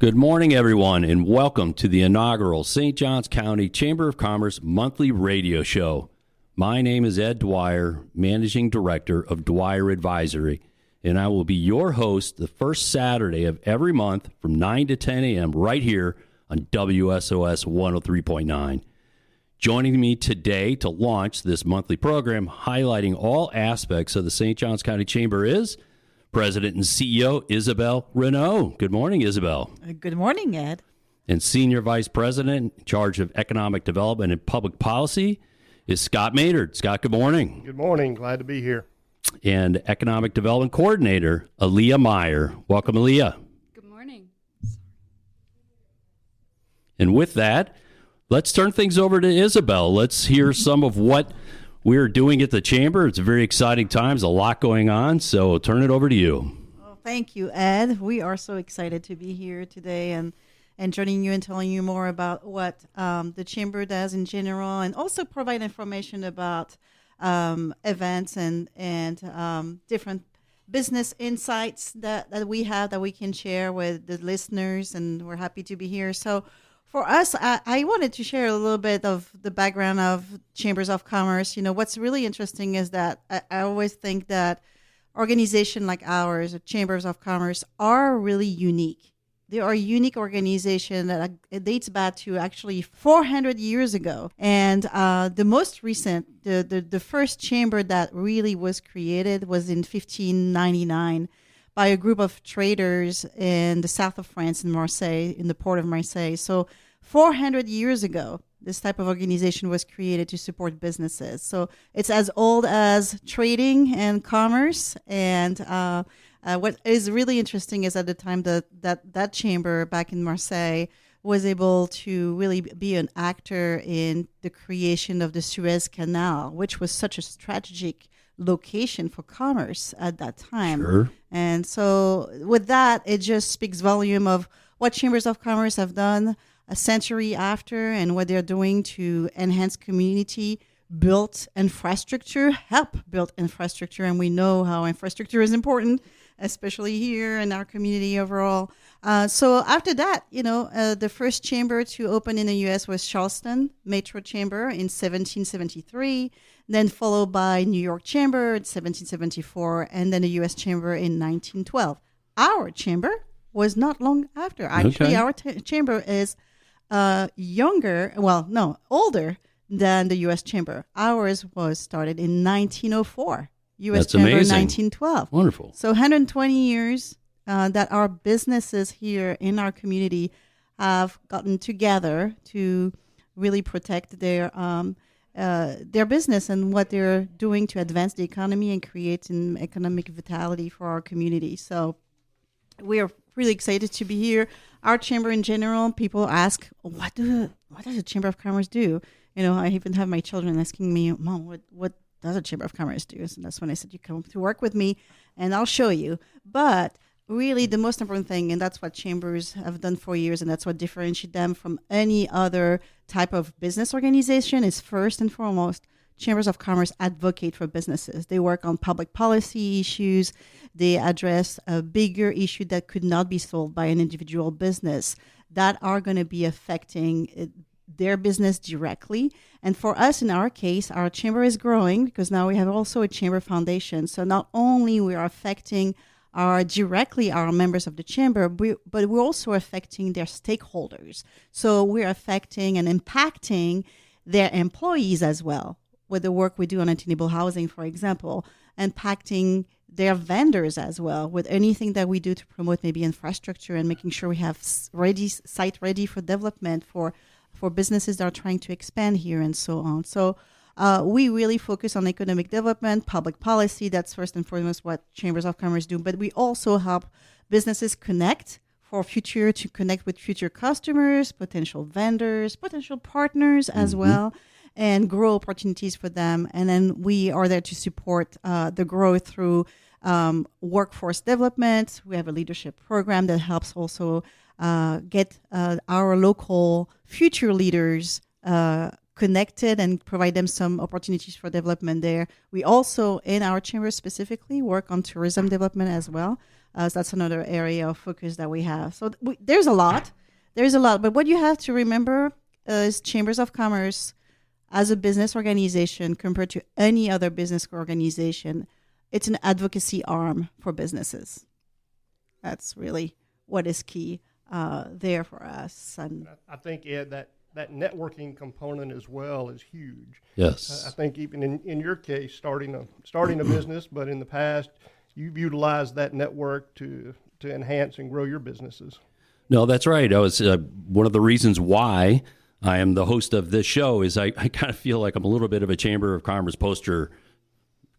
Good morning, everyone, and welcome to the inaugural St. Johns County Chamber of Commerce monthly radio show. My name is Ed Dwyer, Managing Director of Dwyer Advisory, and I will be your host the first Saturday of every month from 9 to 10 a.m. right here on WSOS 103.9. Joining me today to launch this monthly program highlighting all aspects of the St. Johns County Chamber is President and CEO Isabelle Renault. Good morning, Isabelle. Good morning, Ed. And Senior Vice President in charge of Economic Development and Public Policy is Scott Maynard. Scott, good morning. Good morning. Glad to be here. And Economic Development Coordinator Aliyah Meyer. Welcome, Aliyah. Good morning. And with that, let's turn things over to Isabelle. Let's hear some of what we're doing at the Chamber. It's very exciting times, a lot going on, so I'll turn it over to you. Well, thank you, Ed. We are so excited to be here today and joining you and telling you more about what the Chamber does in general, and also provide information about events and different business insights that we have that we can share with the listeners, and we're happy to be here. So for us, I wanted to share a little bit of the background of Chambers of Commerce. You know, what's really interesting is that I always think that organizations like ours, Chambers of Commerce, are really unique. They are a unique organization that dates back to actually 400 years ago. And the most recent, the first chamber that really was created was in 1599. By a group of traders in the south of France, in Marseille, in the port of Marseille. So 400 years ago, this type of organization was created to support businesses. So it's as old as trading and commerce. And what is really interesting is at the time that chamber back in Marseille was able to really be an actor in the creation of the Suez Canal, which was such a strategic location for commerce at that time. Sure. And so with that, it just speaks volume of what Chambers of Commerce have done a century after and what they're doing to enhance community built infrastructure, help build infrastructure. And we know how infrastructure is important, especially here in our community overall. So after that, the first chamber to open in the U.S. was Charleston Metro Chamber in 1773, then followed by New York Chamber in 1774, and then the U.S. Chamber in 1912. Our chamber was not long after. Actually, Okay. Our chamber is older than the U.S. Chamber. Ours was started in 1904. U.S. That's Chamber amazing. 1912. Wonderful. So 120 years that our businesses here in our community have gotten together to really protect their business and what they're doing to advance the economy and create an economic vitality for our community. So we are really excited to be here. Our chamber in general, people ask, what does the Chamber of Commerce do? I even have my children asking me, Mom, what does a Chamber of Commerce do? So that's when I said, you come to work with me and I'll show you. But really the most important thing, and that's what chambers have done for years, and that's what differentiates them from any other type of business organization, is first and foremost, Chambers of Commerce advocate for businesses. They work on public policy issues. They address a bigger issue that could not be solved by an individual business that are going to be affecting their business directly. And for us, in our case, our chamber is growing because now we have also a chamber foundation. So not only we are affecting directly our members of the chamber, but we're also affecting their stakeholders. So we're affecting and impacting their employees as well with the work we do on attainable housing, for example, impacting their vendors as well with anything that we do to promote maybe infrastructure and making sure we have site ready for development for businesses that are trying to expand here and so on. So we really focus on economic development, public policy. That's first and foremost what Chambers of Commerce do. But we also help businesses connect to connect with future customers, potential vendors, potential partners as well, and grow opportunities for them. And then we are there to support the growth through workforce development. We have a leadership program that helps also get our local future leaders connected and provide them some opportunities for development there. We also, in our chamber specifically, work on tourism development as well. That's another area of focus that we have. So there's a lot. There's a lot. But what you have to remember is Chambers of Commerce as a business organization compared to any other business organization, it's an advocacy arm for businesses. That's really what is key there for us. And I think, Ed, that networking component as well is huge. Yes. I think even in your case, starting a business, but in the past, you've utilized that network to enhance and grow your businesses. No, that's right. I was one of the reasons why I am the host of this show is I kind of feel like I'm a little bit of a Chamber of Commerce poster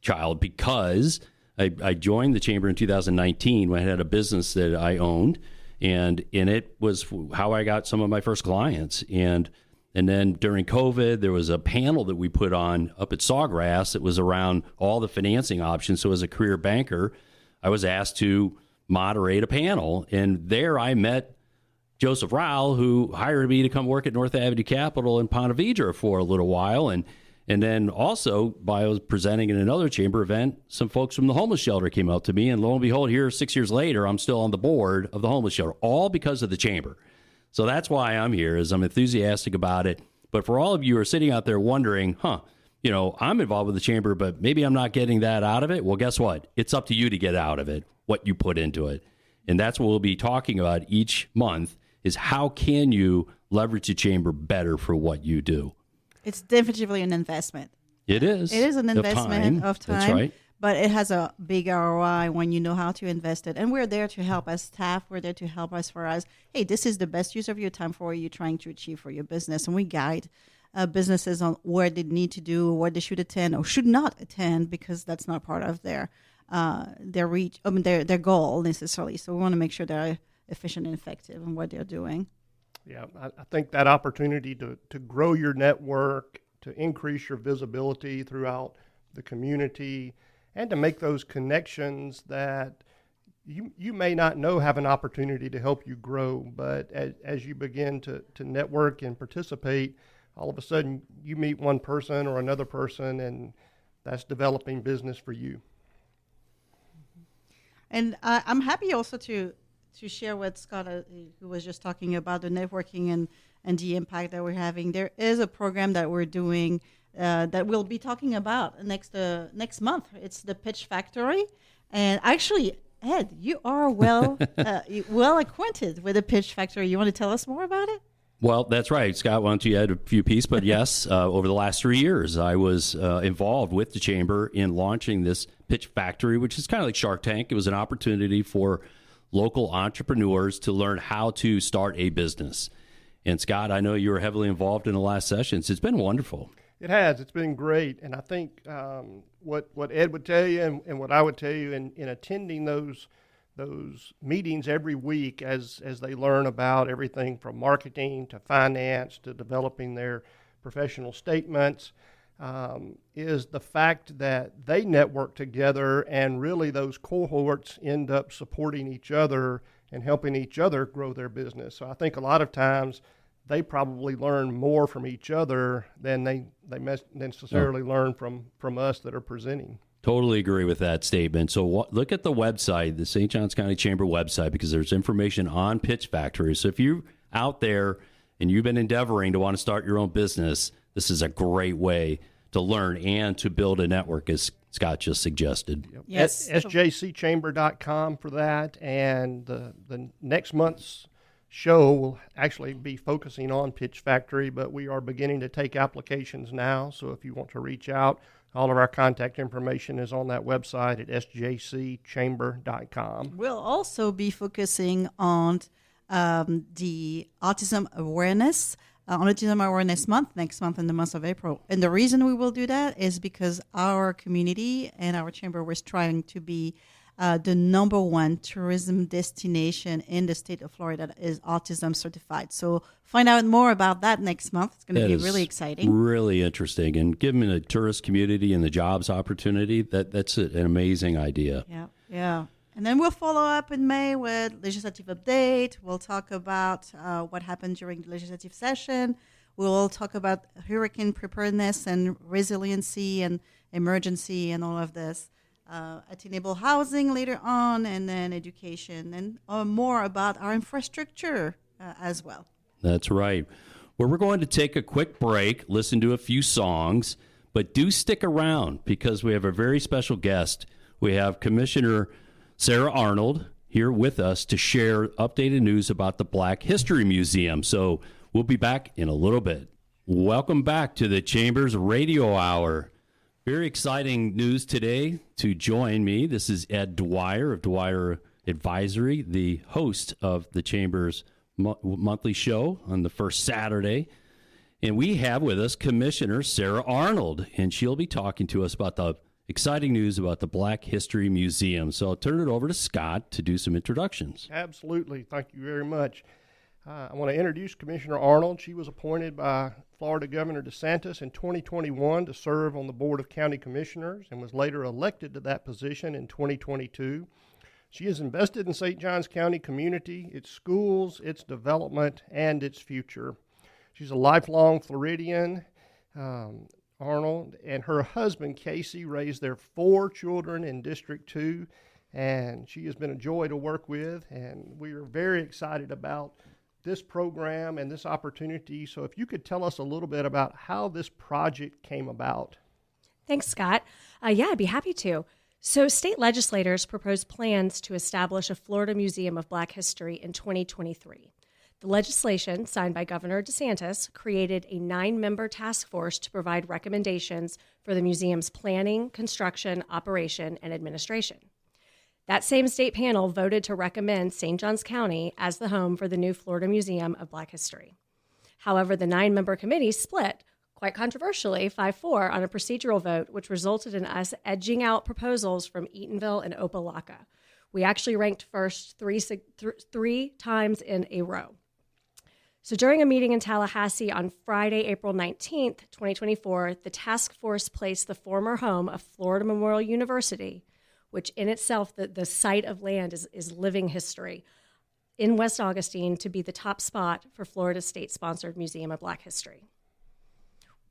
child because I joined the Chamber in 2019 when I had a business that I owned, and it was how I got some of my first clients. And then during COVID, there was a panel that we put on up at Sawgrass that was around all the financing options. So as a career banker, I was asked to moderate a panel, and there I met Joseph Rowell, who hired me to come work at North Avenue Capital in Ponte Vedra for a little while. And then also, I was presenting in another chamber event, some folks from the homeless shelter came up to me. And lo and behold, here 6 years later, I'm still on the board of the homeless shelter, all because of the chamber. So that's why I'm here, is I'm enthusiastic about it. But for all of you who are sitting out there wondering, I'm involved with the chamber, but maybe I'm not getting that out of it. Well, guess what? It's up to you to get out of it, what you put into it. And that's what we'll be talking about each month, is how can you leverage the chamber better for what you do? it's definitively an investment. It is. It is an investment of time. That's right. But it has a big ROI when you know how to invest it. And we're there to help as staff. We're there to help us for us. Hey, this is the best use of your time for what you're trying to achieve for your business. And we guide businesses on where they need to do, what they should attend or should not attend, because that's not part of their reach, their goal necessarily. So we want to make sure they're efficient and effective in what they're doing. Yeah, I think that opportunity to grow your network, to increase your visibility throughout the community, and to make those connections that you may not know have an opportunity to help you grow, but as you begin to network and participate, all of a sudden you meet one person or another person, and that's developing business for you. And I'm happy also to share what Scott, who was just talking about the networking and the impact that we're having. There is a program that we're doing that we'll be talking about next month. It's the Pitch Factory. And actually, Ed, you are well acquainted with the Pitch Factory. You want to tell us more about it? Well, that's right. Scott, why don't you add a few pieces? But yes, over the last 3 years, I was involved with the Chamber in launching this Pitch Factory, which is kind of like Shark Tank. It was an opportunity for local entrepreneurs to learn how to start a business. And Scott, I know you were heavily involved in the last sessions. It's been wonderful. It has. It's been great. And I think what Ed would tell you and what I would tell you in attending those meetings every week as they learn about everything from marketing to finance to developing their professional statements, is the fact that they network together, and really those cohorts end up supporting each other and helping each other grow their business. So I think a lot of times they probably learn more from each other than they necessarily learn from us that are presenting. Totally agree with that statement. So look at the website, the St. Johns County Chamber website, because there's information on Pitch Factory. So if you're out there and you've been endeavoring to want to start your own business, this is a great way to learn and to build a network, as Scott just suggested. Yep. Yes. sjcchamber.com for that. And the next month's show will actually be focusing on Pitch Factory, but we are beginning to take applications now. So if you want to reach out, all of our contact information is on that website at sjcchamber.com. We'll also be focusing on the Autism Awareness, on Autism Awareness Month next month in the month of April. And the reason we will do that is because our community and our chamber was trying to be the number one tourism destination in the state of Florida that is autism certified. So find out more about that next month. It's going to be really exciting. Really interesting. And given the tourist community and the jobs opportunity, that's an amazing idea. Yeah. And then we'll follow up in May with legislative update. We'll talk about what happened during the legislative session. We'll talk about hurricane preparedness and resiliency and emergency and all of this. attainable housing later on, and then education, and more about our infrastructure as well. That's right. Well, we're going to take a quick break, listen to a few songs, but do stick around because we have a very special guest. We have Commissioner Sarah Arnold here with us to share updated news about the Black History Museum. So we'll be back in a little bit. Welcome back to the Chamber's Radio Hour. Very exciting news today. To join me, this is Ed Dwyer of Dwyer Advisory, the host of the Chamber's monthly show on the first Saturday. And we have with us Commissioner Sarah Arnold, and she'll be talking to us about the exciting news about the Black History Museum. So I'll turn it over to Scott to do some introductions. Absolutely. Thank you very much. I want to introduce Commissioner Arnold. She was appointed by Florida Governor DeSantis in 2021 to serve on the Board of County Commissioners and was later elected to that position in 2022. She is invested in St. Johns County community, its schools, its development, and its future. She's a lifelong Floridian. Arnold and her husband, Casey, raised their 4 children in District 2, and she has been a joy to work with, and we are very excited about this program and this opportunity. So if you could tell us a little bit about how this project came about. Thanks, Scott. Yeah, I'd be happy to. So state legislators proposed plans to establish a Florida Museum of Black History in 2023. The legislation, signed by Governor DeSantis, created a 9-member task force to provide recommendations for the museum's planning, construction, operation, and administration. That same state panel voted to recommend St. Johns County as the home for the new Florida Museum of Black History. However, the 9-member committee split, quite controversially, 5-4 on a procedural vote, which resulted in us edging out proposals from Eatonville and Opelika. We actually ranked first three times in a row. So during a meeting in Tallahassee on Friday, April 19th, 2024, the task force placed the former home of Florida Memorial University, which in itself, the site of land is living history, in West Augustine to be the top spot for Florida's state-sponsored Museum of Black History.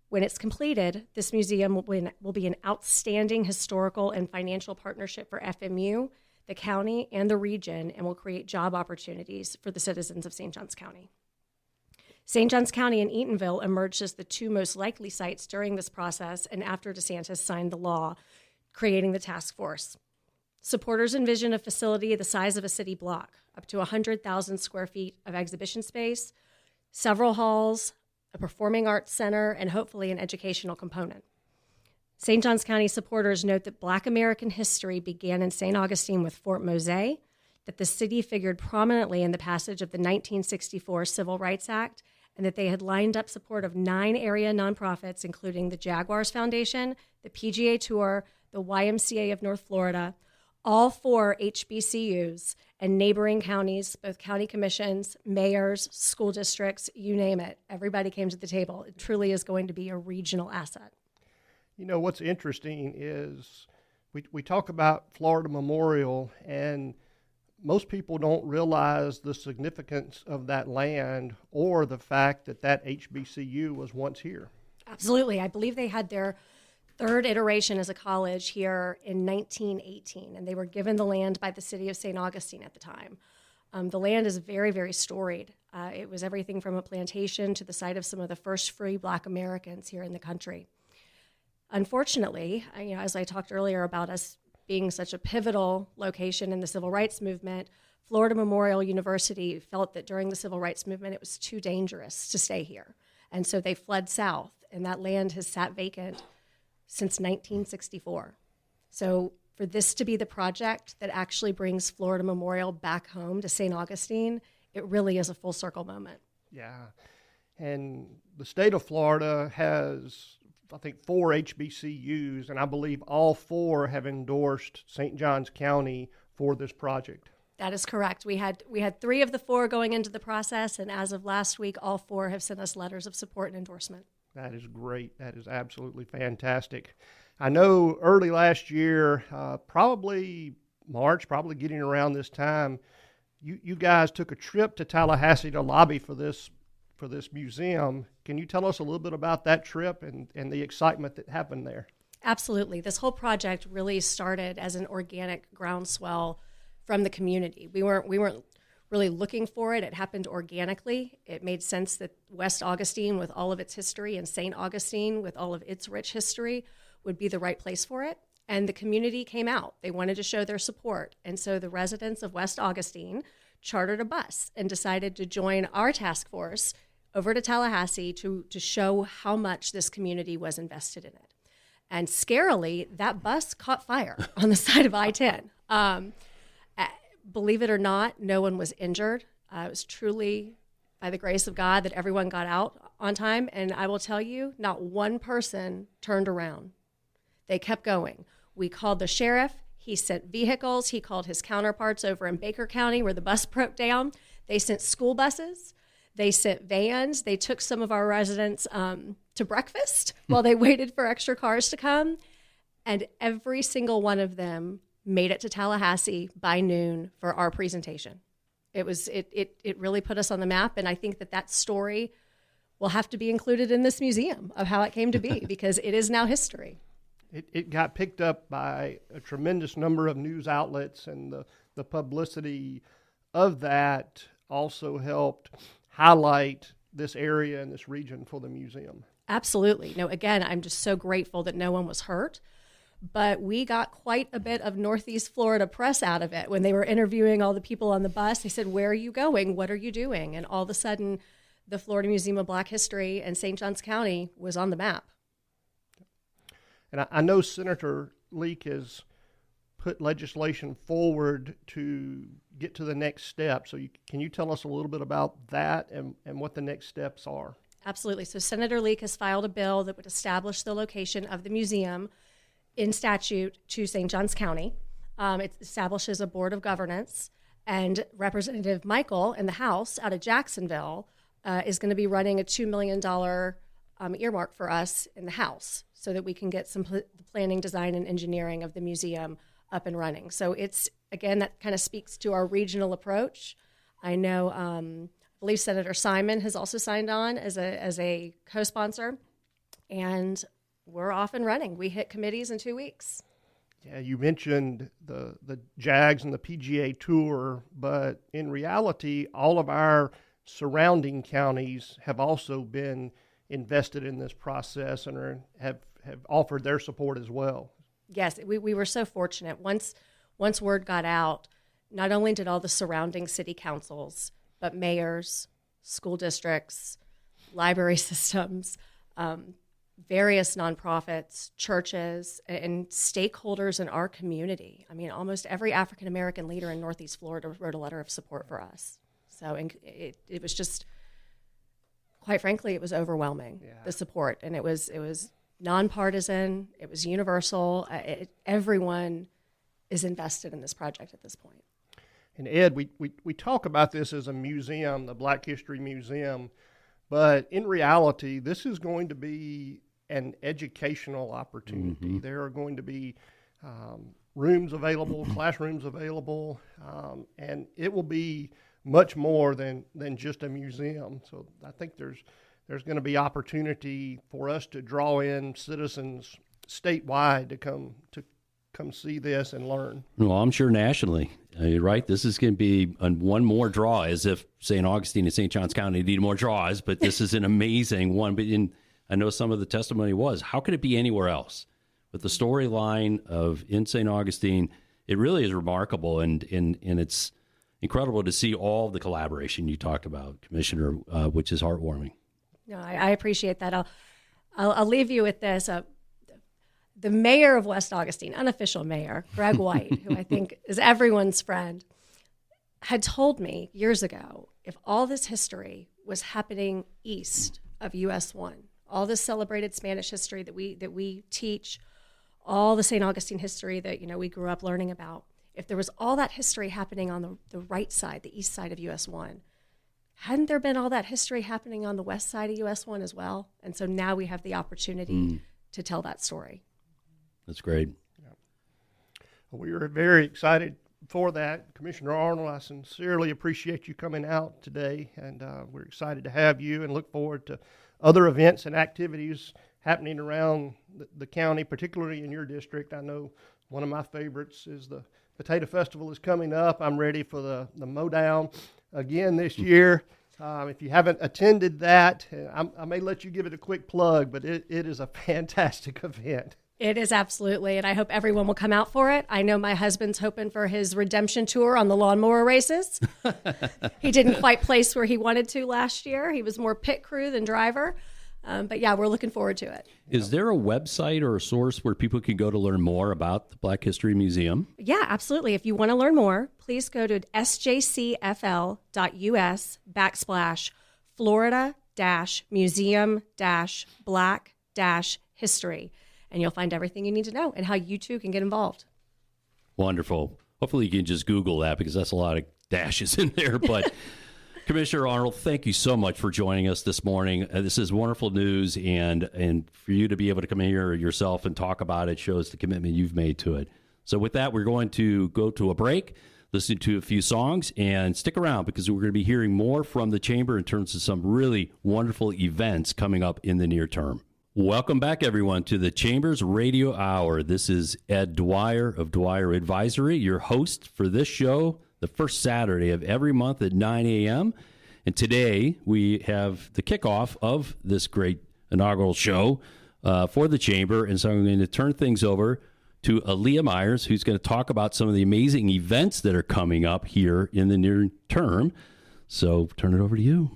When it's completed, this museum will be an outstanding historical and financial partnership for FMU, the county, and the region, and will create job opportunities for the citizens of St. Johns County. St. Johns County and Eatonville emerged as the 2 most likely sites during this process and after DeSantis signed the law creating the task force. Supporters envision a facility the size of a city block, up to 100,000 square feet of exhibition space, several halls, a performing arts center, and hopefully an educational component. St. Johns County supporters note that Black American history began in St. Augustine with Fort Mose, that the city figured prominently in the passage of the 1964 Civil Rights Act, and that they had lined up support of 9 area nonprofits, including the Jaguars Foundation, the PGA Tour, the YMCA of North Florida, all 4 HBCUs, and neighboring counties, both county commissions, mayors, school districts, you name it. Everybody came to the table. It truly is going to be a regional asset. You know, what's interesting is we talk about Florida Memorial, and most people don't realize the significance of that land or the fact that that HBCU was once here. Absolutely. I believe they had their 3rd iteration as a college here in 1918, and they were given the land by the city of St. Augustine at the time. The land is very, very storied. It was everything from a plantation to the site of some of the first free Black Americans here in the country. Unfortunately, as I talked earlier about us being such a pivotal location in the civil rights movement, Florida Memorial University felt that during the civil rights movement, it was too dangerous to stay here. And so they fled south, and that land has sat vacant since 1964. So for this to be the project that actually brings Florida Memorial back home to St. Augustine, it really is a full circle moment. Yeah, and the state of Florida has, I think, 4 HBCUs, and I believe all 4 have endorsed St. Johns County for this project. That is correct. We had 3 of the 4 going into the process, and as of last week, all 4 have sent us letters of support and endorsement. That is great. That is absolutely fantastic. I know early last year, probably March, probably getting around this time, you guys took a trip to Tallahassee to lobby for this museum. Can you tell us a little bit about that trip and the excitement that happened there? Absolutely. This whole project really started as an organic groundswell from the community. We weren't really looking for it. It happened organically. It made sense that West Augustine, with all of its history, and St. Augustine, with all of its rich history, would be the right place for it. And the community came out. They wanted to show their support. And so the residents of West Augustine chartered a bus and decided to join our task force over to Tallahassee to show how much this community was invested in it. And scarily, that bus caught fire on the side of I-10. Believe it or not, no one was injured. It was truly by the grace of God that everyone got out on time. And I will tell you, not one person turned around. They kept going. We called the sheriff. He sent vehicles. He called his counterparts over in Baker County where the bus broke down. They sent school buses. They sent vans. They took some of our residents to breakfast while they waited for extra cars to come. And every single one of them made it to Tallahassee by noon for our presentation. It really put us on the map, and I think that story will have to be included in this museum of how it came to be because it is now history. It got picked up by a tremendous number of news outlets, and the publicity of that also helped highlight this area and this region for the museum. Absolutely. No, again, I'm just so grateful that no one was hurt. But we got quite a bit of Northeast Florida press out of it when they were interviewing all the people on the bus. They said, "Where are you going? What are you doing?" And all of a sudden, the Florida Museum of Black History and St. Johns County was on the map. And I know Senator Leak has put legislation forward to get to the next step. So can you tell us a little bit about that and what the next steps are? Absolutely. So Senator Leak has filed a bill that would establish the location of the museum in statute to St. Johns County. It establishes a board of governance, and Representative Michael in the House out of Jacksonville is going to be running a $2 million earmark for us in the House so that we can get some planning, design, and engineering of the museum up and running. So it's, again, that kind of speaks to our regional approach. I know, I believe Senator Simon has also signed on as a co-sponsor, and we're off and running. We hit committees in 2 weeks. Yeah, you mentioned the JAGS and the PGA Tour, but in reality, all of our surrounding counties have also been invested in this process and have offered their support as well. Yes, we were so fortunate. Once word got out, not only did all the surrounding city councils, but mayors, school districts, library systems, various nonprofits, churches, and stakeholders in our community. I mean, almost every African-American leader in Northeast Florida wrote a letter of support for us. So it was just, quite frankly, it was overwhelming, the support. And it was nonpartisan, it was universal. Everyone is invested in this project at this point. And Ed, we talk about this as a museum, the Black History Museum, but in reality, this is going to be an educational opportunity. Mm-hmm. There are going to be rooms available, classrooms available, and it will be much more than just a museum. So I think there's going to be opportunity for us to draw in citizens statewide to come see this and learn. Well, I'm sure nationally, right? This is going to be one more draw, as if St. Augustine and St. Johns County need more draws, but this is an amazing one. But I know some of the testimony was, how could it be anywhere else? With the storyline of in St. Augustine, it really is remarkable, and it's incredible to see all the collaboration you talked about, Commissioner, which is heartwarming. No, I appreciate that. I'll leave you with this. The mayor of West Augustine, unofficial mayor, Greg White, who I think is everyone's friend, had told me years ago, if all this history was happening east of US 1, all this celebrated Spanish history that we teach, all the St. Augustine history that we grew up learning about, if there was all that history happening on the right side, the east side of US 1, hadn't there been all that history happening on the west side of US 1 as well? And so now we have the opportunity to tell that story. That's great. Yeah. Well, we are very excited for that. Commissioner Arnold, I sincerely appreciate you coming out today, and we're excited to have you and look forward to other events and activities happening around the county, particularly in your district. I know one of my favorites is the Potato Festival is coming up. I'm ready for the Mowdown again this year. If you haven't attended that, I may let you give it a quick plug, but it is a fantastic event. It is absolutely, and I hope everyone will come out for it. I know my husband's hoping for his redemption tour on the lawnmower races. He didn't quite place where he wanted to last year. He was more pit crew than driver. But yeah, we're looking forward to it. Is there a website or a source where people can go to learn more about the Black History Museum? Yeah, absolutely. If you want to learn more, please go to sjcfl.us/Florida-museum-black-history. And you'll find everything you need to know and how you too can get involved. Wonderful. Hopefully you can just Google that because that's a lot of dashes in there. But Commissioner Arnold, thank you so much for joining us this morning. This is wonderful news, and for you to be able to come in here yourself and talk about it shows the commitment you've made to it. So with that, we're going to go to a break, listen to a few songs, and stick around because we're going to be hearing more from the Chamber in terms of some really wonderful events coming up in the near term. Welcome back, everyone, to the Chamber's Radio Hour. This is Ed Dwyer of Dwyer Advisory, your host for this show, the first Saturday of every month at 9 a.m. And today we have the kickoff of this great inaugural show for the Chamber. And so I'm going to turn things over to Aliyah Meyer, who's going to talk about some of the amazing events that are coming up here in the near term. So turn it over to you.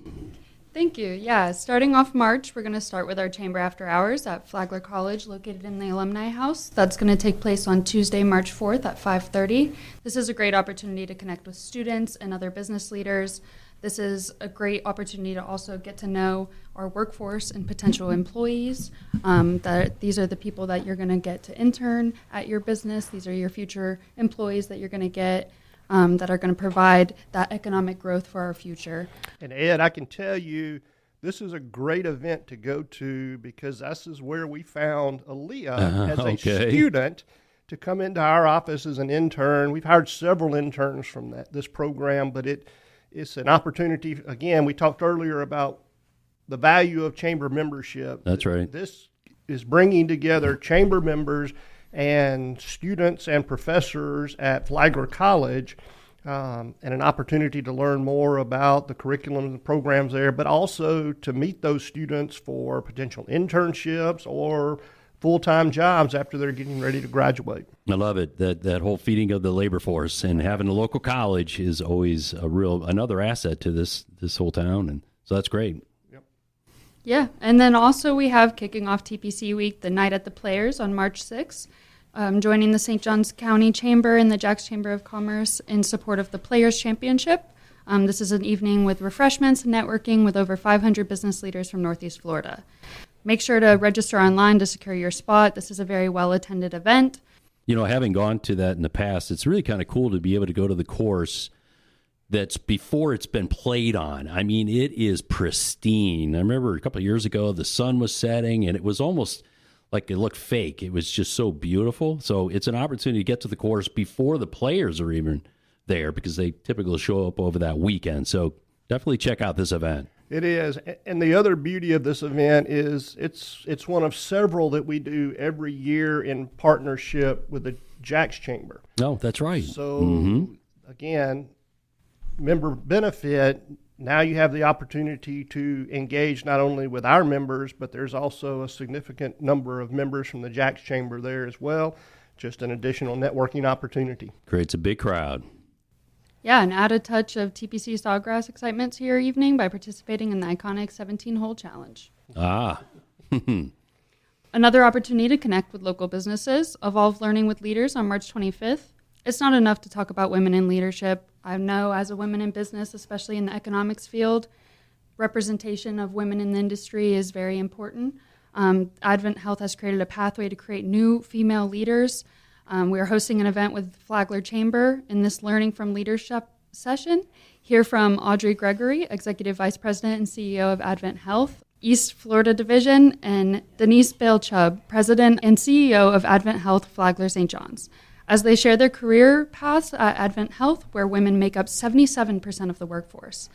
Thank you. Yeah, starting off March, we're going to start with our Chamber After Hours at Flagler College, located in the Alumni House. That's going to take place on Tuesday, March 4th at 5:30. This is a great opportunity to connect with students and other business leaders. This is a great opportunity to also get to know our workforce and potential employees. That these are the people that you're going to get to intern at your business. These are your future employees that you're going to get. That are going to provide that economic growth for our future. And Ed, I can tell you, this is a great event to go to because this is where we found Aliyah as a student to come into our office as an intern. We've hired several interns from this program, but it's an opportunity. Again, we talked earlier about the value of Chamber membership. That's right. This is bringing together Chamber members and students and professors at Flagler College, and an opportunity to learn more about the curriculum and programs there, but also to meet those students for potential internships or full-time jobs after they're getting ready to graduate. I love it. That whole feeding of the labor force and having a local college is always another asset to this whole town, and so that's great. Yeah, and then also we have kicking off TPC Week, the Night at the Players on March 6th, joining the St. Johns County Chamber and the Jacks Chamber of Commerce in support of the Players Championship. This is an evening with refreshments and networking with over 500 business leaders from Northeast Florida. Make sure to register online to secure your spot. This is a very well-attended event. You know, having gone to that in the past, it's really kind of cool to be able to go to the course that's before it's been played on. I mean, it is pristine. I remember a couple of years ago, the sun was setting, and it was almost like it looked fake. It was just so beautiful. So it's an opportunity to get to the course before the players are even there because they typically show up over that weekend. So definitely check out this event. It is. And the other beauty of this event is it's one of several that we do every year in partnership with the Jacks Chamber. Oh, that's right. So, again, member benefit, now you have the opportunity to engage not only with our members, but there's also a significant number of members from the Jacks Chamber there as well. Just an additional networking opportunity. Creates a big crowd. Yeah, and add a touch of TPC Sawgrass excitement to your evening by participating in the iconic 17-hole challenge. Another opportunity to connect with local businesses, Evolve Learning with Leaders on March 25th. It's not enough to talk about women in leadership. I know as a woman in business, especially in the economics field, representation of women in the industry is very important. Advent Health has created a pathway to create new female leaders. We are hosting an event with Flagler Chamber in this Learning from Leadership session. Hear from Audrey Gregory, Executive Vice President and CEO of Advent Health, East Florida Division, and Denise Bale-Chubb, President and CEO of Advent Health Flagler St. John's, as they share their career paths at Advent Health, where women make up 77% of the workforce,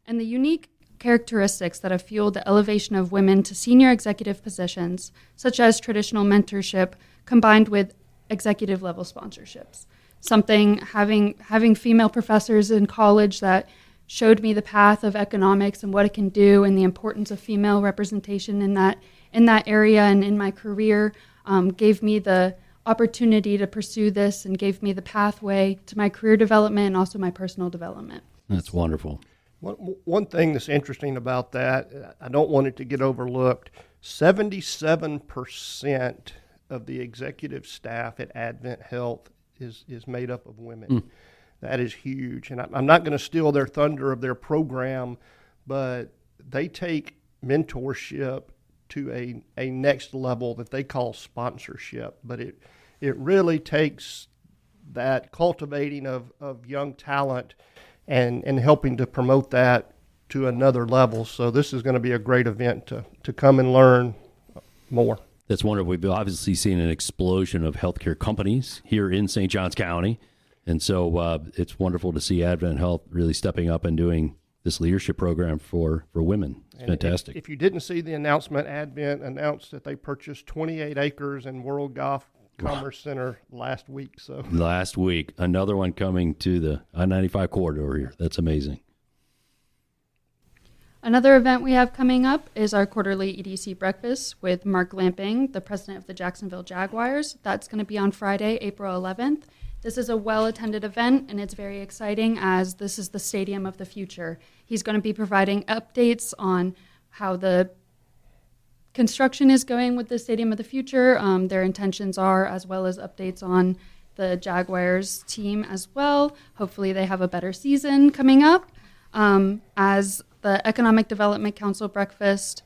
and the unique characteristics that have fueled the elevation of women to senior executive positions, such as traditional mentorship combined with executive level sponsorships. Having female professors in college that showed me the path of economics and what it can do and the importance of female representation in that area and in my career gave me the opportunity to pursue this and gave me the pathway to my career development and also my personal development. That's wonderful. One thing that's interesting about that, I don't want it to get overlooked, 77% of the executive staff at Advent Health is made up of women. That is huge. And I'm not going to steal their thunder of their program, but they take mentorship to a next level that they call sponsorship. But it really takes that cultivating of young talent and helping to promote that to another level. So this is going to be a great event to come and learn more. That's wonderful. We've obviously seen an explosion of healthcare companies here in St. Johns County. And so it's wonderful to see Advent Health really stepping up and doing this leadership program for women. It's fantastic. If you didn't see the announcement, Advent announced that they purchased 28 acres in World Golf Commerce Center last week. Last week, another one coming to the I-95 corridor here. That's amazing. Another event we have coming up is our quarterly EDC breakfast with Mark Lamping, the president of the Jacksonville Jaguars. That's going to be on Friday, April 11th. This is a well-attended event, and it's very exciting as this is the stadium of the future. He's going to be providing updates on how the construction is going with the stadium of the future, their intentions are, as well as updates on the Jaguars team as well. Hopefully they have a better season coming up. As the Economic Development Council breakfast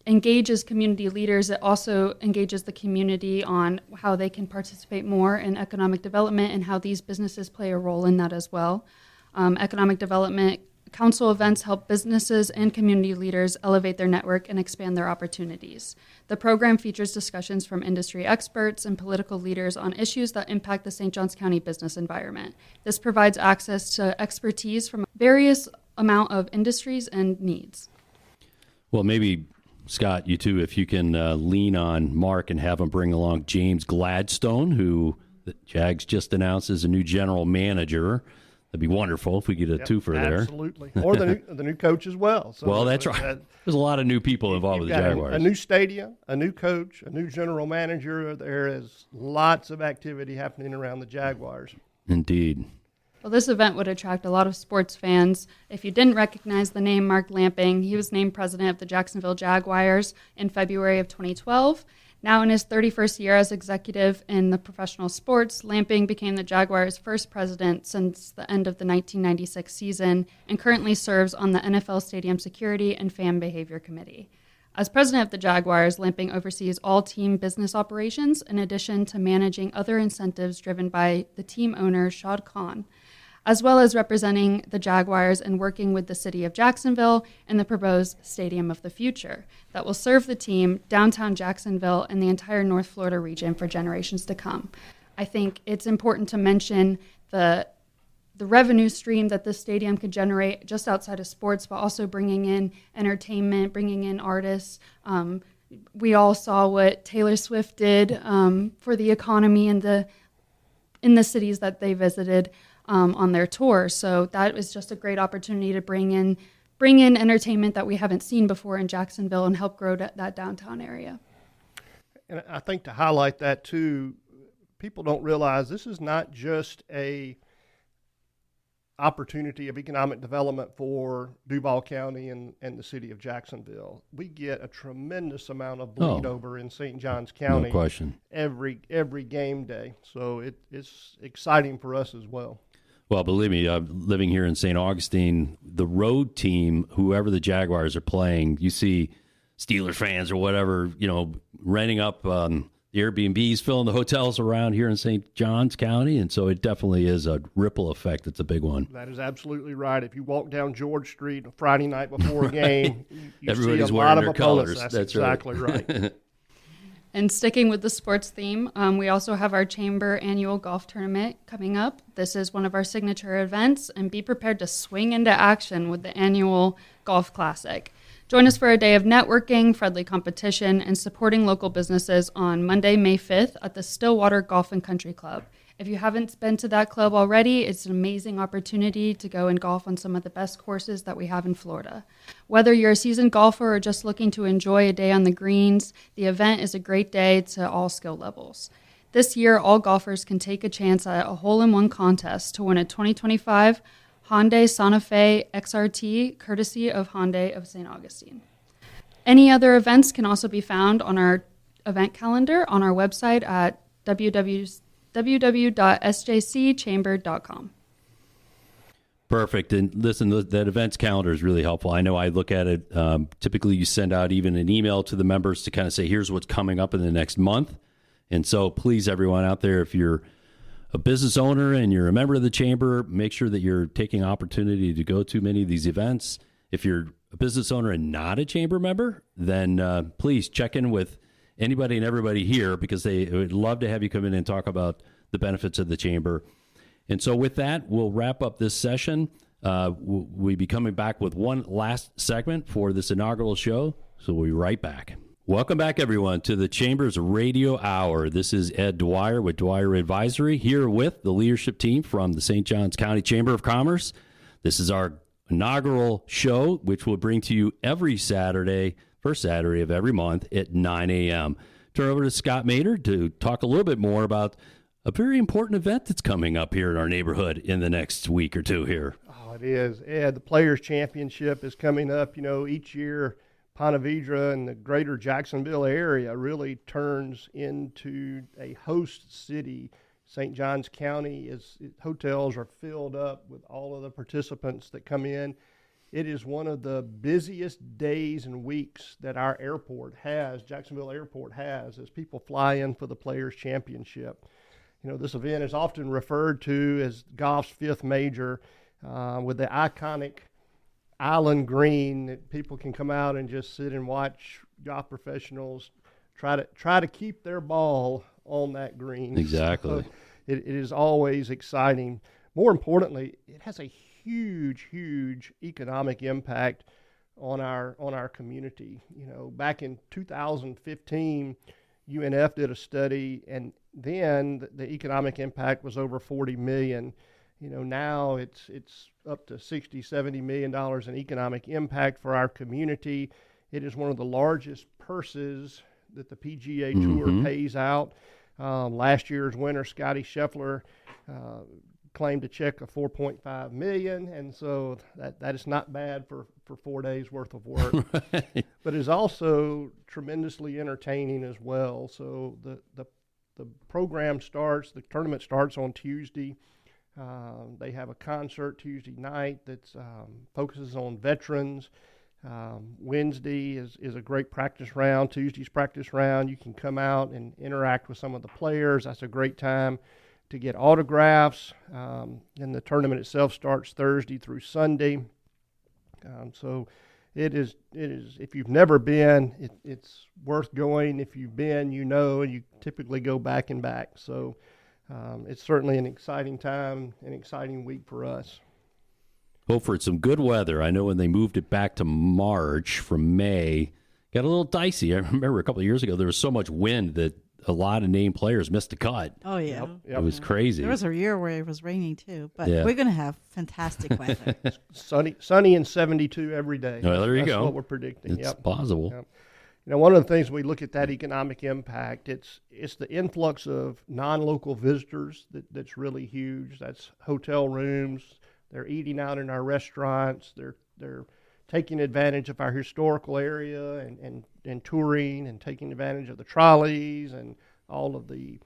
engages community leaders, it also engages the community on how they can participate more in economic development and how these businesses play a role in that as well. Economic Development Council events help businesses and community leaders elevate their network and expand their opportunities. The program features discussions from industry experts and political leaders on issues that impact the St. Johns County business environment. This provides access to expertise from various amount of industries and needs. Well, maybe, Scott, you too, if you can lean on Mark and have him bring along James Gladstone, who the Jags just announced as a new general manager. That'd be wonderful if we get a twofer there. Absolutely. Or the new coach as well. So well, that's right. There's a lot of new people involved with the Jaguars. A new stadium, a new coach, a new general manager. There is lots of activity happening around the Jaguars. Indeed. Well, this event would attract a lot of sports fans. If you didn't recognize the name Mark Lamping, he was named president of the Jacksonville Jaguars in February of 2012. Now in his 31st year as executive in the professional sports, Lamping became the Jaguars' first president since the end of the 1996 season and currently serves on the NFL Stadium Security and Fan Behavior Committee. As president of the Jaguars, Lamping oversees all team business operations in addition to managing other incentives driven by the team owner, Shad Khan, as well as representing the Jaguars and working with the city of Jacksonville and the proposed Stadium of the Future that will serve the team, downtown Jacksonville, and the entire North Florida region for generations to come. I think it's important to mention the revenue stream that this stadium could generate just outside of sports, but also bringing in entertainment, bringing in artists. We all saw what Taylor Swift did for the economy in the cities that they visited on their tour. So that was just a great opportunity to bring in entertainment that we haven't seen before in Jacksonville and help grow that downtown area. And I think to highlight that too, people don't realize this is not just a opportunity of economic development for Duval County and the city of Jacksonville. We get a tremendous amount of bleed over in St. Johns County. No question. Every game day. So it's exciting for us as well. Well, believe me, living here in St. Augustine, the road team, whoever the Jaguars are playing, you see Steelers fans or whatever, renting up the Airbnbs, filling the hotels around here in St. Johns County. And so it definitely is a ripple effect. It's a big one. That is absolutely right. If you walk down George Street a Friday night before a game, you Everybody's see a wearing lot their of opponents. colors. That's exactly right. And sticking with the sports theme, we also have our Chamber annual golf tournament coming up. This is one of our signature events, and be prepared to swing into action with the annual Golf Classic. Join us for a day of networking, friendly competition, and supporting local businesses on Monday, May 5th at the Stillwater Golf and Country Club. If you haven't been to that club already, it's an amazing opportunity to go and golf on some of the best courses that we have in Florida. Whether you're a seasoned golfer or just looking to enjoy a day on the greens, the event is a great day to all skill levels. This year, all golfers can take a chance at a hole-in-one contest to win a 2025 Hyundai Santa Fe XRT, courtesy of Hyundai of St. Augustine. Any other events can also be found on our event calendar on our website at www.sjcchamber.com. Perfect. And listen, that events calendar is really helpful. I know I look at it. Typically, you send out even an email to the members to kind of say, here's what's coming up in the next month. And so please, everyone out there, if you're a business owner and you're a member of the chamber, make sure that you're taking opportunity to go to many of these events. If you're a business owner and not a chamber member, then please check in with anybody and everybody here, because they would love to have you come in and talk about the benefits of the chamber. And so with that, we'll wrap up this session. We'll be coming back with one last segment for this inaugural show, so we'll be right back. Welcome back, everyone, to the Chamber's Radio Hour. This is Ed Dwyer with Dwyer Advisory, here with the leadership team from the St. Johns County Chamber of Commerce. This is our inaugural show, which we'll bring to you every Saturday, first Saturday of every month at 9 a.m. Turn over to Scott Maynard to talk a little bit more about a very important event that's coming up here in our neighborhood in the next week or two here. Oh, it is. Ed, the Players' Championship is coming up. You know, each year Ponte Vedra and the greater Jacksonville area really turns into a host city. St. Johns County, hotels are filled up with all of the participants that come in. It is one of the busiest days and weeks that our airport has, Jacksonville Airport has, as people fly in for the Players' Championship. You know, this event is often referred to as golf's fifth major, with the iconic island green that people can come out and just sit and watch golf professionals try to keep their ball on that green. Exactly. So it is always exciting. More importantly, it has a huge economic impact on our community. You know, back in 2015, UNF did a study, and then the economic impact was over $40 million. You know, now it's up to $60-70 million in economic impact for our community. It is one of the largest purses that the PGA Tour pays out. Last year's winner, Scotty Scheffler, claimed a check of $4.5 million, and so that is not bad for 4 days worth of work. Right. But it's also tremendously entertaining as well. So the program starts, the tournament starts on Tuesday. They have a concert Tuesday night that focuses on veterans. Wednesday is a great practice round. Tuesday's practice round. You can come out and interact with some of the players. That's a great time to get autographs. And the tournament itself starts Thursday through Sunday. So it is. If you've never been, it's worth going. If you've been, you know, and you typically go back and back. So it's certainly an exciting time, an exciting week for us. Hope for some good weather. I know when they moved it back to March from May, got a little dicey. I remember a couple of years ago there was so much wind that a lot of named players missed the cut. Oh, yeah. Yep. It was crazy. There was a year where it was raining, too. But Yeah. we're going to have fantastic weather. Sunny and 72 every day. Oh, there you That's go. what we're predicting. It's possible. Yep. You know, one of the things we look at that economic impact, it's the influx of non-local visitors that's really huge. That's hotel rooms. They're eating out in our restaurants. They're taking advantage of our historical area and touring and taking advantage of the trolleys and all of the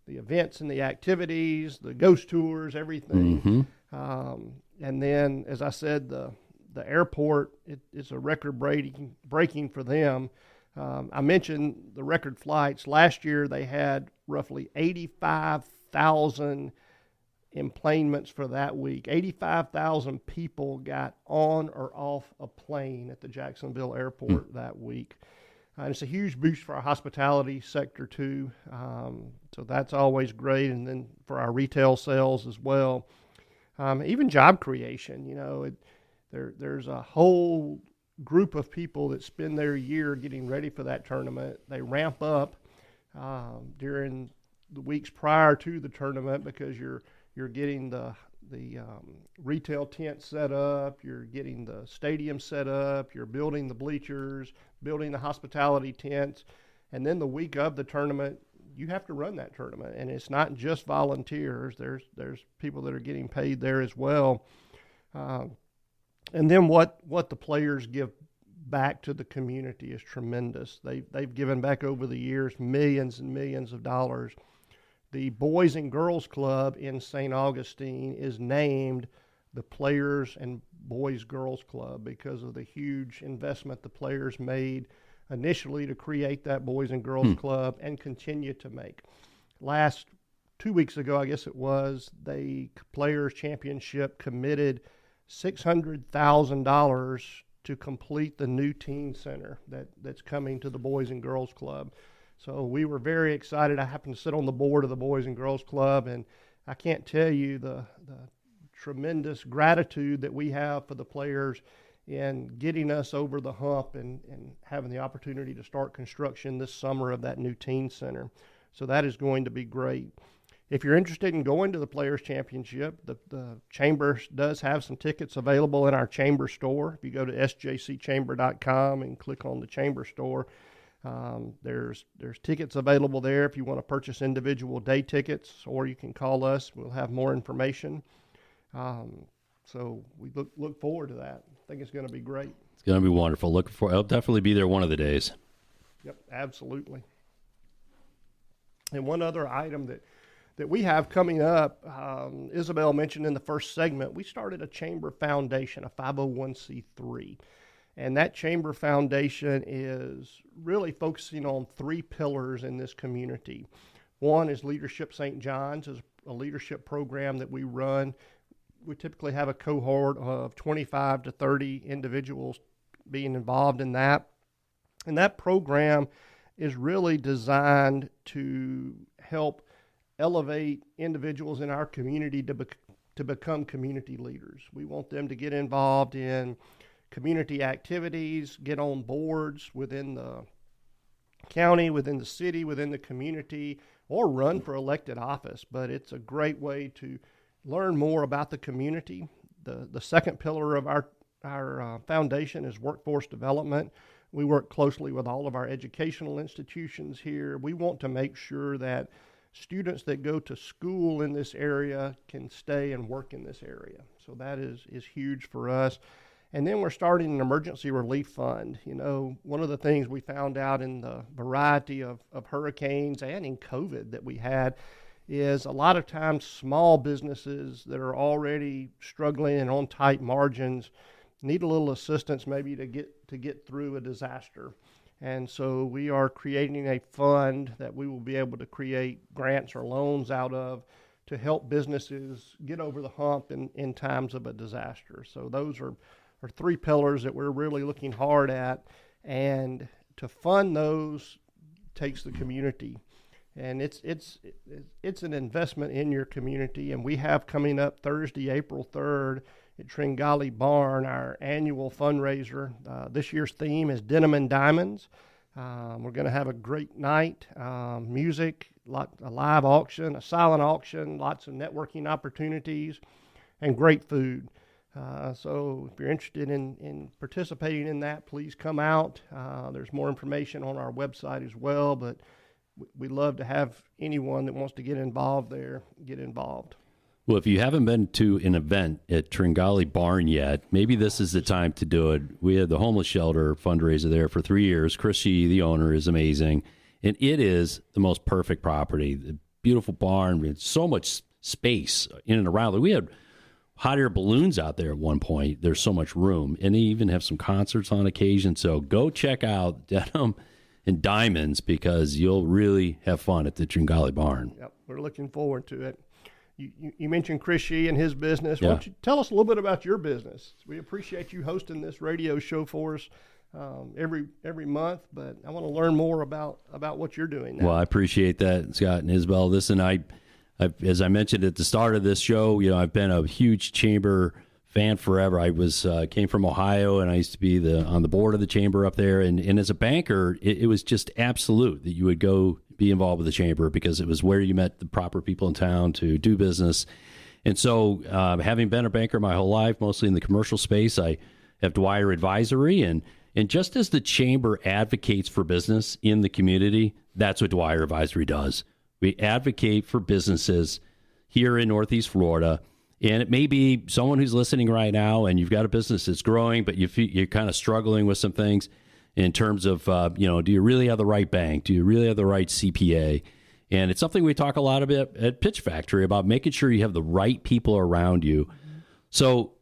events and the activities, the ghost tours, everything. And then, as I said, the airport is a record breaking for them. I mentioned the record flights. Last year they had roughly 85,000 emplanements for that week. 85,000 people got on or off a plane at the Jacksonville airport that week. And it's a huge boost for our hospitality sector too. So that's always great. And then for our retail sales as well. Even job creation, there's a whole group of people that spend their year getting ready for that tournament. They ramp up during the weeks prior to the tournament because you're getting the retail tent set up, you're getting the stadium set up, you're building the bleachers, building the hospitality tents, and then the week of the tournament, you have to run that tournament. And it's not just volunteers. There's people that are getting paid there as well. And then what the players give back to the community is tremendous. They've given back over the years millions and millions of dollars. The Boys and Girls Club in St. Augustine is named the Players and Boys Girls Club because of the huge investment the players made initially to create that Boys and Girls Club and continue to make. Last 2 weeks ago, I guess it was, the Players Championship committed $600,000 to complete the new teen center that's coming to the Boys and Girls Club. So we were very excited. I happened to sit on the board of the Boys and Girls Club, and I can't tell you the tremendous gratitude that we have for the players in getting us over the hump and having the opportunity to start construction this summer of that new teen center. So that is going to be great. If you're interested in going to the Players Championship, the Chamber does have some tickets available in our Chamber store. If you go to sjcchamber.com and click on the Chamber store, there's tickets available there if you want to purchase individual day tickets, or you can call us. We'll have more information. So we look forward to that. I think it's going to be great. It's going to be wonderful. I'll definitely be there one of the days. Yep, absolutely. And one other item that we have coming up, Isabelle mentioned in the first segment, we started a Chamber Foundation, a 501c3. And that Chamber Foundation is really focusing on 3 pillars in this community. One is Leadership St. John's, is a leadership program that we run. We typically have a cohort of 25 to 30 individuals being involved in that. And that program is really designed to help elevate individuals in our community to become community leaders. We want them to get involved in community activities, get on boards within the county, within the city, within the community, or run for elected office. But it's a great way to learn more about the community. The second pillar of our foundation is workforce development. We work closely with all of our educational institutions here. We want to make sure that students that go to school in this area can stay and work in this area. So that is huge for us. And then we're starting an emergency relief fund. One of the things we found out in the variety of hurricanes and in COVID that we had is a lot of times small businesses that are already struggling and on tight margins need a little assistance maybe to get through a disaster. And so we are creating a fund that we will be able to create grants or loans out of to help businesses get over the hump in times of a disaster. So those are 3 pillars that we're really looking hard at. And to fund those takes the community. And it's an investment in your community. And we have coming up Thursday, April 3rd, at Tringali Barn, our annual fundraiser. This year's theme is Denim and Diamonds. We're going to have a great night, music, a live auction, a silent auction, lots of networking opportunities, and great food. So if you're interested in participating in that, please come out. There's more information on our website as well, but we'd love to have anyone that wants to get involved there get involved. Well, if you haven't been to an event at Tringali Barn yet, maybe this is the time to do it. We had the homeless shelter fundraiser there for 3 years. Chris Shee, the owner, is amazing. And it is the most perfect property. The beautiful barn, it's so much space in and around. We had hot air balloons out there at one point. There's so much room. And they even have some concerts on occasion. So go check out Denim and Diamonds because you'll really have fun at the Tringali Barn. Yep, we're looking forward to it. You mentioned Chris Shee and his business. Yeah. Why don't you tell us a little bit about your business? We appreciate you hosting this radio show for us. every month, but I want to learn more about what you're doing now. Well, I appreciate that, Scott and Isabelle. Listen, I as I mentioned at the start of this show, I've been a huge chamber fan forever. I was came from Ohio, and I used to be on the board of the chamber up there. And as a banker, it was just absolute that you would go be involved with the chamber because it was where you met the proper people in town to do business. And so, having been a banker my whole life, mostly in the commercial space, I have Dwyer Advisory, and just as the chamber advocates for business in the community, that's what Dwyer Advisory does. We advocate for businesses here in Northeast Florida. And it may be someone who's listening right now, and you've got a business that's growing, but you're kind of struggling with some things in terms of, do you really have the right bank? Do you really have the right CPA? And it's something we talk a lot about at Pitch Factory, about making sure you have the right people around you. So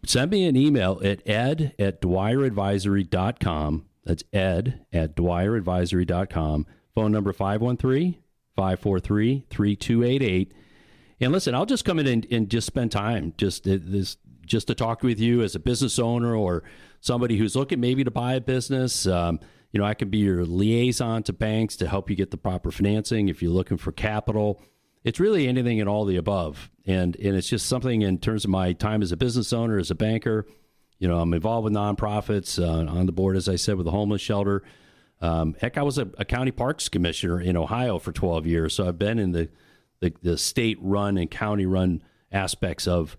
send me an email at ed@dwyeradvisory.com. That's ed@dwyeradvisory.com. Phone number 513-543-3288. And listen, I'll just come in and just spend time just to talk with you as a business owner or somebody who's looking maybe to buy a business. I can be your liaison to banks to help you get the proper financing if you're looking for capital. It's really anything and all the above. And it's just something in terms of my time as a business owner, as a banker. I'm involved with nonprofits, on the board, as I said, with the homeless shelter. Heck, I was a county parks commissioner in Ohio for 12 years. So I've been in the state-run and county-run aspects of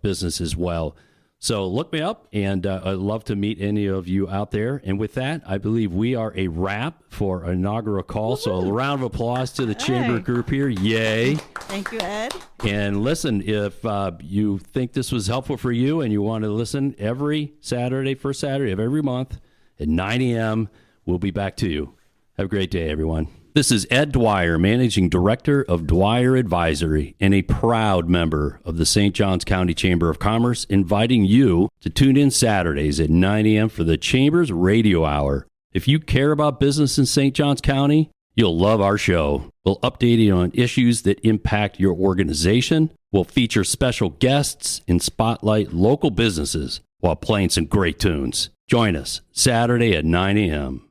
business as well. So look me up, and I'd love to meet any of you out there. And with that, I believe we are a wrap for our inaugural call. Woo-hoo. So a round of applause to the chamber group here. Yay. Thank you, Ed. And listen, if you think this was helpful for you and you want to listen every Saturday, first Saturday of every month at 9 a.m., we'll be back to you. Have a great day, everyone. This is Ed Dwyer, Managing Director of Dwyer Advisory and a proud member of the St. Johns County Chamber of Commerce, inviting you to tune in Saturdays at 9 a.m. for the Chamber's Radio Hour. If you care about business in St. Johns County, you'll love our show. We'll update you on issues that impact your organization. We'll feature special guests and spotlight local businesses while playing some great tunes. Join us Saturday at 9 a.m.